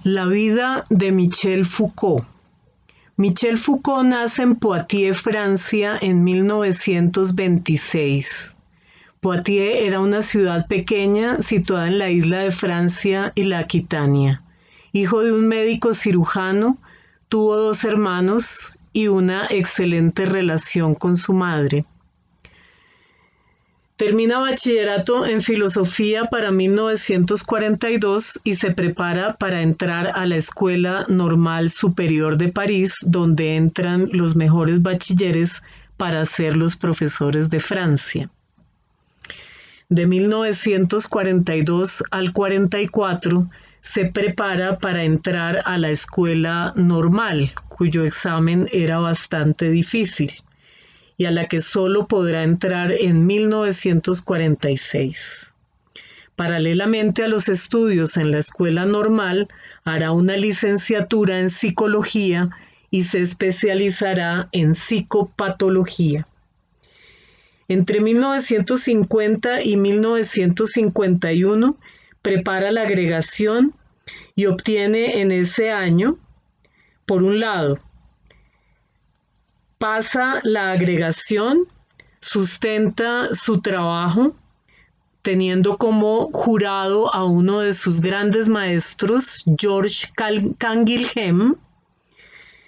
La vida de Michel Foucault. Michel Foucault nace en Poitiers, Francia, en 1926. Poitiers era una ciudad pequeña situada en la isla de Francia y la Aquitania. Hijo de un médico cirujano, tuvo 2 hermanos y una excelente relación con su madre. Termina bachillerato en filosofía para 1942 y se prepara para entrar a la Escuela Normal Superior de París, donde entran los mejores bachilleres para ser los profesores de Francia. De 1942 al 44 se prepara para entrar a la Escuela Normal, cuyo examen era bastante difícil, y a la que solo podrá entrar en 1946. Paralelamente a los estudios en la escuela normal, hará una licenciatura en psicología y se especializará en psicopatología. Entre 1950 y 1951 prepara la agregación y obtiene en ese año, por un lado, pasa la agregación, sustenta su trabajo, teniendo como jurado a uno de sus grandes maestros, George Canguilhem.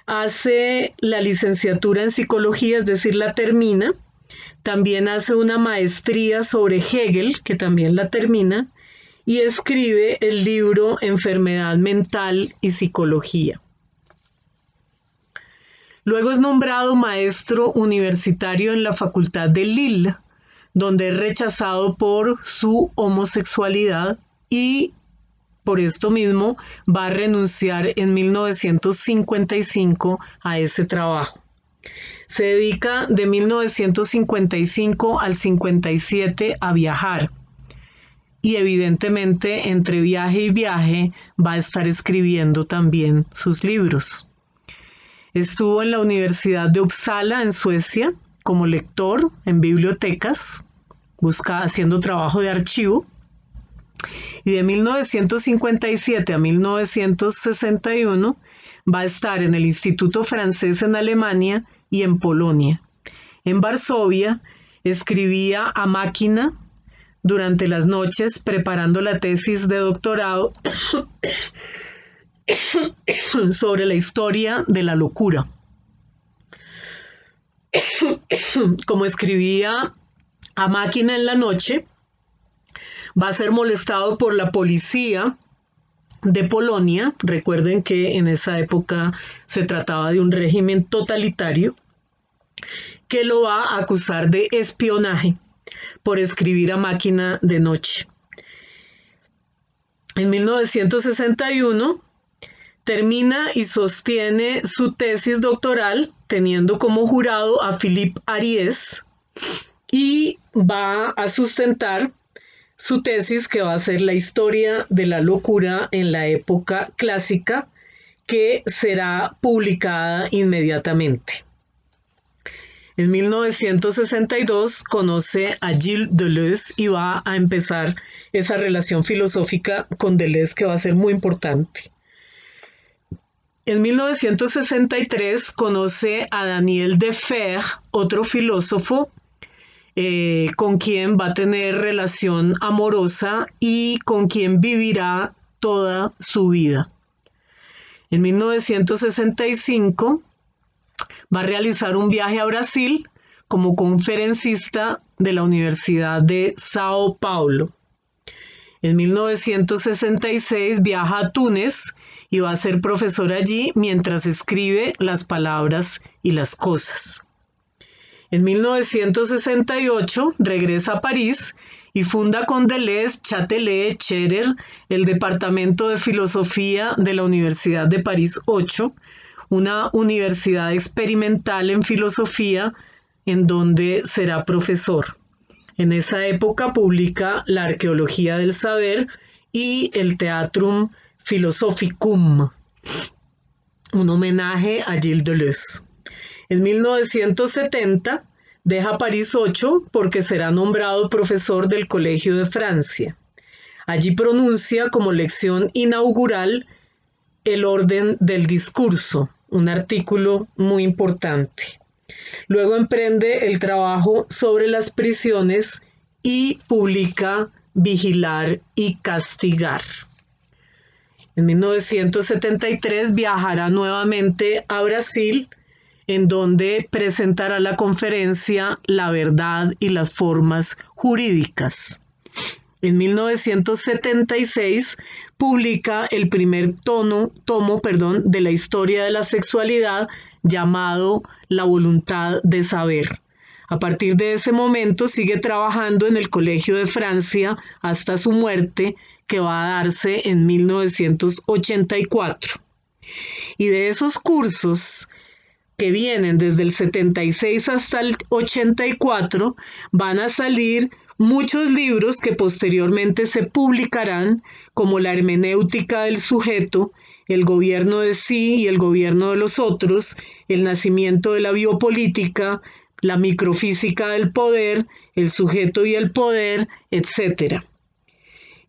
Hace la licenciatura en psicología, es decir, la termina. También hace una maestría sobre Hegel, que también la termina, y escribe el libro Enfermedad Mental y Psicología. Luego es nombrado maestro universitario en la Facultad de Lille, donde es rechazado por su homosexualidad y por esto mismo va a renunciar en 1955 a ese trabajo. Se dedica de 1955 al 57 a viajar y evidentemente entre viaje y viaje va a estar escribiendo también sus libros. Estuvo en la Universidad de Uppsala, en Suecia, como lector en bibliotecas, haciendo trabajo de archivo. Y de 1957 a 1961 va a estar en el Instituto Francés en Alemania y en Polonia. En Varsovia escribía a máquina durante las noches preparando la tesis de doctorado sobre la historia de la locura. Como escribía a máquina en la noche, va a ser molestado por la policía de Polonia. Recuerden que en esa época se trataba de un régimen totalitario, que lo va a acusar de espionaje por escribir a máquina de noche. En 1961 termina y sostiene su tesis doctoral teniendo como jurado a Philippe Ariès y va a sustentar su tesis, que va a ser la historia de la locura en la época clásica, que será publicada inmediatamente. En 1962 conoce a Gilles Deleuze y va a empezar esa relación filosófica con Deleuze, que va a ser muy importante. En 1963 conoce a Daniel Defer, otro filósofo con quien va a tener relación amorosa y con quien vivirá toda su vida. En 1965 va a realizar un viaje a Brasil como conferencista de la Universidad de Sao Paulo. En 1966 viaja a Túnez y va a ser profesor allí mientras escribe Las palabras y las cosas. En 1968 regresa a París y funda con Deleuze, Châtelet, Scherer el Departamento de Filosofía de la Universidad de París 8, una universidad experimental en filosofía en donde será profesor. En esa época publica La arqueología del saber y el Theatrum Philosophicum, un homenaje a Gilles Deleuze. En 1970 deja París 8 porque será nombrado profesor del Colegio de Francia. Allí pronuncia como lección inaugural El orden del discurso, un artículo muy importante. Luego emprende el trabajo sobre las prisiones y publica Vigilar y Castigar. En 1973 viajará nuevamente a Brasil, en donde presentará la conferencia La verdad y las formas jurídicas. En 1976 publica el primer tomo de la historia de la sexualidad, llamado La voluntad de saber. A partir de ese momento sigue trabajando en el Colegio de Francia hasta su muerte, que va a darse en 1984. Y de esos cursos que vienen desde el 76 hasta el 84, van a salir muchos libros que posteriormente se publicarán, como La hermenéutica del sujeto, El gobierno de sí y el gobierno de los otros, El nacimiento de la biopolítica, La microfísica del poder, El sujeto y el poder, etc.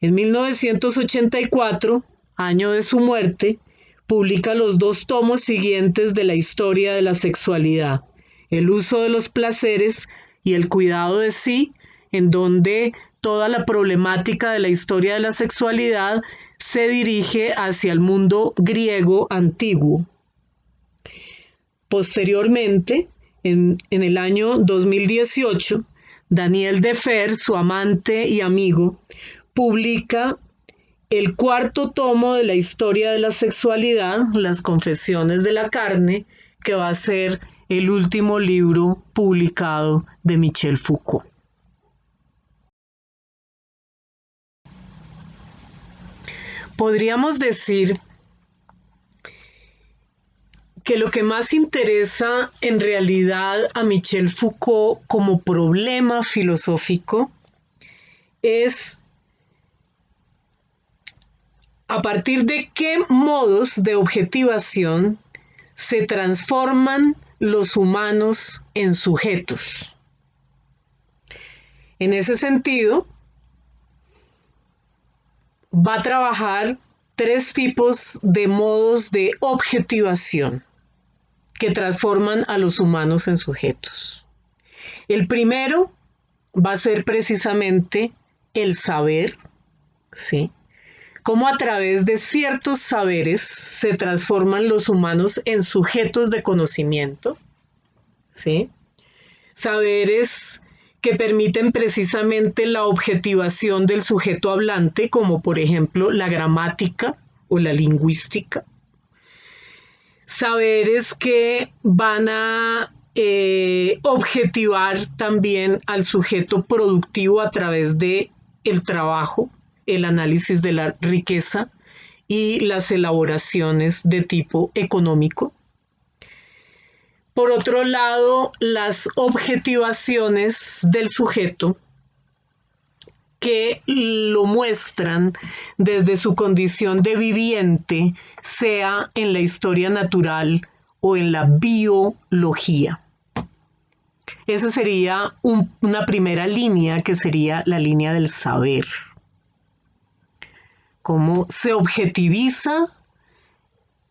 En 1984, año de su muerte, publica los 2 tomos siguientes de la historia de la sexualidad, El uso de los placeres y El cuidado de sí, en donde toda la problemática de la historia de la sexualidad se dirige hacia el mundo griego antiguo. Posteriormente, en el año 2018, Daniel Defer, su amante y amigo, publica el 4º tomo de la historia de la sexualidad, Las confesiones de la carne, que va a ser el último libro publicado de Michel Foucault. Podríamos decir que lo que más interesa en realidad a Michel Foucault como problema filosófico es a partir de qué modos de objetivación se transforman los humanos en sujetos. En ese sentido, va a trabajar 3 tipos de modos de objetivación que transforman a los humanos en sujetos. El primero va a ser precisamente el saber, ¿sí? Cómo a través de ciertos saberes se transforman los humanos en sujetos de conocimiento, ¿sí? Saberes que permiten precisamente la objetivación del sujeto hablante, como por ejemplo la gramática o la lingüística. Saberes que van a objetivar también al sujeto productivo a través de el trabajo, el análisis de la riqueza y las elaboraciones de tipo económico. Por otro lado, las objetivaciones del sujeto que lo muestran desde su condición de viviente, sea en la historia natural o en la biología. Esa sería una primera línea, que sería la línea del saber. Cómo se objetiviza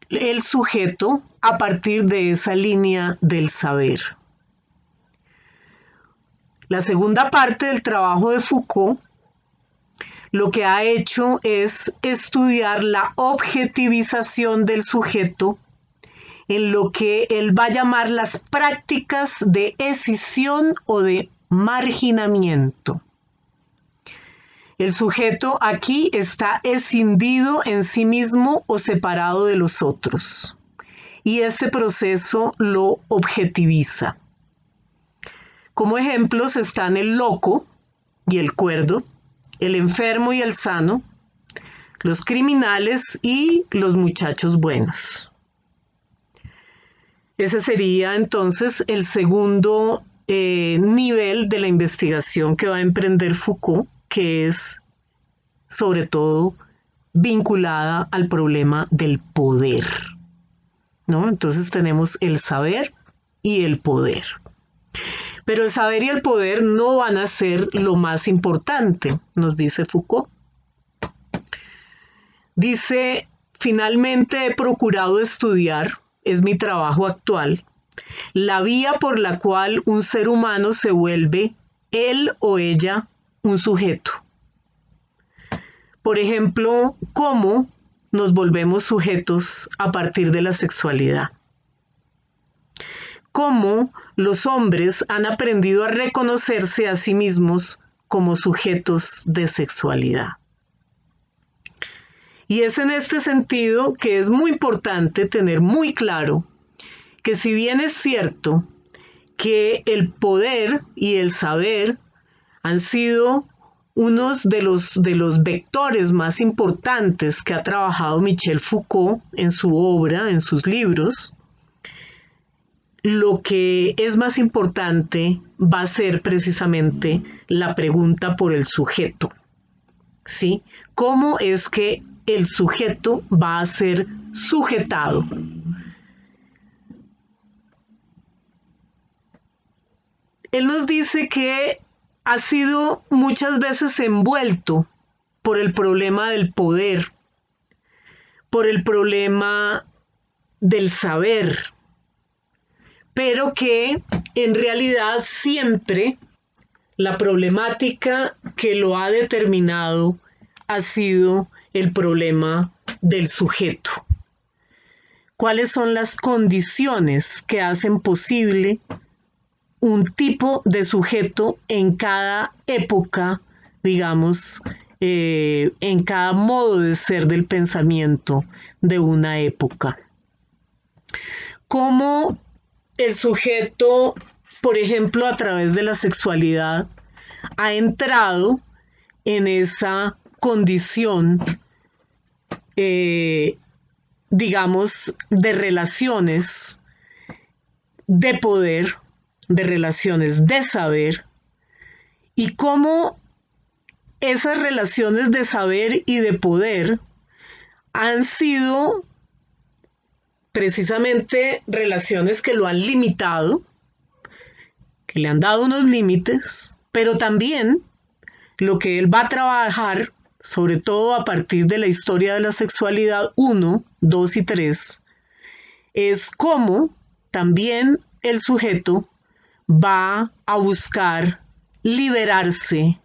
el sujeto a partir de esa línea del saber. La segunda parte del trabajo de Foucault lo que ha hecho es estudiar la objetivización del sujeto en lo que él va a llamar las prácticas de escisión o de marginamiento. El sujeto aquí está escindido en sí mismo o separado de los otros, y ese proceso lo objetiviza. Como ejemplos están el loco y el cuerdo, el enfermo y el sano, los criminales y los muchachos buenos. Ese sería entonces el segundo nivel de la investigación que va a emprender Foucault, que es sobre todo vinculada al problema del poder, ¿no? Entonces tenemos el saber y el poder. Pero el saber y el poder no van a ser lo más importante, nos dice Foucault. Dice finalmente he procurado estudiar, es mi trabajo actual, la vía por la cual un ser humano se vuelve él o ella un sujeto. Por ejemplo, cómo nos volvemos sujetos a partir de la sexualidad. Cómo los hombres han aprendido a reconocerse a sí mismos como sujetos de sexualidad. Y es en este sentido que es muy importante tener muy claro que si bien es cierto que el poder y el saber han sido unos de los vectores más importantes que ha trabajado Michel Foucault en su obra, en sus libros, lo que es más importante va a ser precisamente la pregunta por el sujeto, ¿sí? ¿Cómo es que el sujeto va a ser sujetado? Él nos dice que ha sido muchas veces envuelto por el problema del poder, por el problema del saber, pero que en realidad siempre la problemática que lo ha determinado ha sido el problema del sujeto. ¿Cuáles son las condiciones que hacen posible un tipo de sujeto en cada época, digamos, en cada modo de ser del pensamiento de una época? ¿Cómo el sujeto, por ejemplo, a través de la sexualidad, ha entrado en esa condición, digamos, de relaciones de poder, de relaciones de saber, y cómo esas relaciones de saber y de poder han sido precisamente relaciones que lo han limitado, que le han dado unos límites, pero también lo que él va a trabajar, sobre todo a partir de la historia de la sexualidad 1, 2 y 3, es cómo también el sujeto va a buscar liberarse,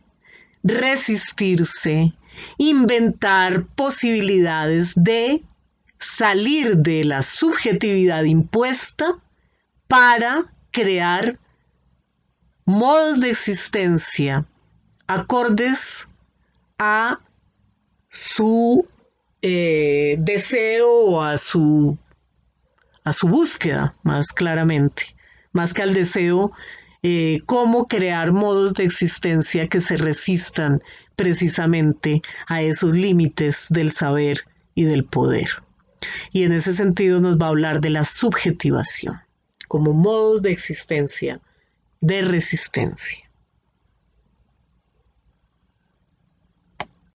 resistirse, inventar posibilidades de salir de la subjetividad impuesta para crear modos de existencia acordes a su deseo o a su búsqueda, más claramente, más que al deseo, cómo crear modos de existencia que se resistan precisamente a esos límites del saber y del poder. Y en ese sentido nos va a hablar de la subjetivación como modos de existencia, de resistencia.